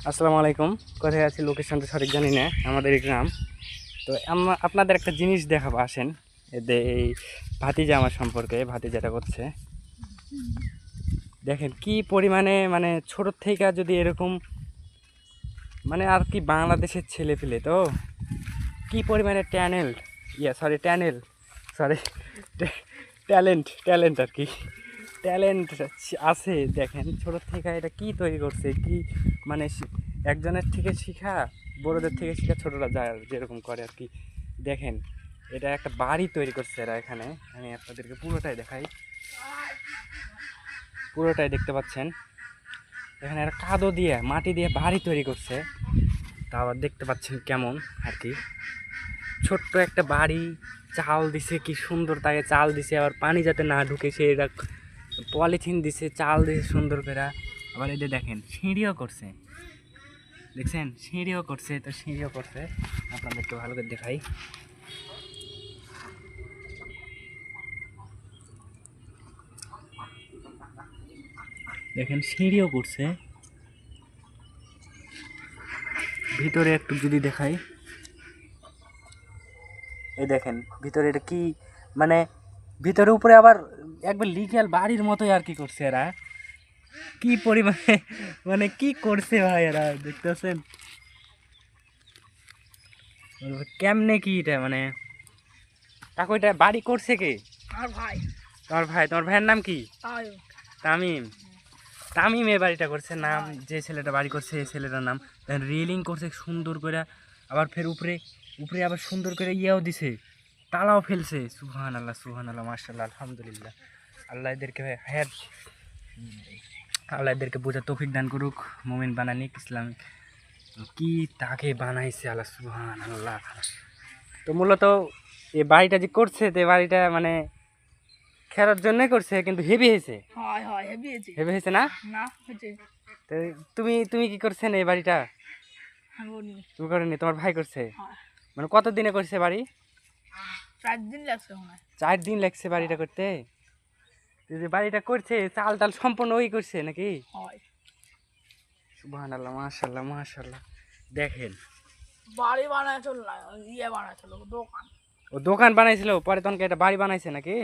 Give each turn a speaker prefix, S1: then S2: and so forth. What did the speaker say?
S1: আসসালামু আলাইকুম। কোথায় আছি লোকেশনটা সঠিক জানি না, আমাদের এই গ্রাম। তো আপনাদের একটা জিনিস দেখাবো, আসেন। এই ভাতিজা আমার সম্পর্কে, ভাতিজাটা করছে দেখেন কি পরিমাণে, মানে ছোট থেকে যদি এরকম, মানে আর কি বাংলাদেশের ছেলে পেলে তো কি পরিমাণে ট্যানেল সরি ট্যালেন্ট আর কি, ট্যালেন্ট আছে। দেখেন ছোট থেকে এটা কি তৈরি করছে, কি মানে একজনের থেকে শিখা, বড়দের থেকে শিখা ছোটরা যায় যেরকম করে আর কি। দেখেন এটা একটা বাড়ি তৈরি করছে এরা এখানে। আমি আপনাদেরকে পুরোটাই দেখাই, পুরোটাই দেখতে পাচ্ছেন। এখানে এরা কাদো দিয়ে মাটি দিয়ে বাড়ি তৈরি করছে, তা আবার দেখতে পাচ্ছেন কেমন আর কি। ছোট্ট একটা বাড়ি, চাল দিছে কি সুন্দর, তাকে চাল দিছে আবার পানি যাতে না ঢুকে সে এটা পলিথিন দিছে, চাল দিছে সুন্দর করে। আবার এই যে দেখেন সিঁড়িও করছে, দেখছেন সিঁড়িও করছে। তো সিঁড়িও করছে, আপনাদেরকে ভালো করে দেখাই। দেখেন সিঁড়িও করছে, ভিতরে একটু যদি দেখাই, এই দেখেন ভিতরে এটা কি, মানে ভিতরে উপরে আবার একবার লিগ্যাল বাড়ির মতোই আর কি করছে এরা। কি পরিমাণে মানে কি করছে ভাই এরা, দেখতেছেন কেমনে কি এটা, মানে কাকু এটা বাড়ি করছে কে?
S2: আমার ভাই।
S1: তোমার ভাইয়ের নাম কি?
S2: তাই
S1: তামিম। তামিম এই বাড়িটা করছে, নাম যে ছেলেটা বাড়ি করছে এই ছেলেটার নাম। রেলিং করছে সুন্দর করে, আবার ফের উপরে উপরে আবার সুন্দর করে ইয়েও দিছে, তালাও ফেলছে। সুবহান আল্লাহ মাশাআল্লাহ আলহামদুলিল্লাহ। আল্লাহ এদেরকে হ্যাঁ, আল্লাহ এদেরকে বোঝা তৌফিক দান করুক। মুমিন বানানিক ইসলামিক কি তাকে বানাইছে আল্লাহ, সুবহান আল্লাহ। তো মূলত এই বাড়িটা যে করছে, তো বাড়িটা মানে খেলার জন্যই করছে, কিন্তু হেভি হয়েছে।
S2: হয় হয় হেভি হয়েছে।
S1: হেভি হয়েছে না?
S2: না হয়েছে।
S1: তো তুমি কি করছেন এই বাড়িটা?
S2: আমি বলিনি।
S1: তুমি করেনি, তোমার ভাই করছে।
S2: হয়
S1: মানে কত দিনে করছে বাড়ি?
S2: 4 দিন লাগছে মনে হয়।
S1: 4 দিন লাগছে বাড়িটা করতে। তো যে বাড়িটা করছে চাল টাল সম্পূর্ণ ওই করছে নাকি?
S2: হয়
S1: সুবহানাল্লাহ মাশাআল্লাহ মাশাআল্লাহ। দেখেন
S2: বাড়ি বানায় চল না, ইয়ে বানায় চলো দোকান।
S1: ও দোকান বানাইছিল, পরে তখন এটা বাড়ি বানাইছে নাকি?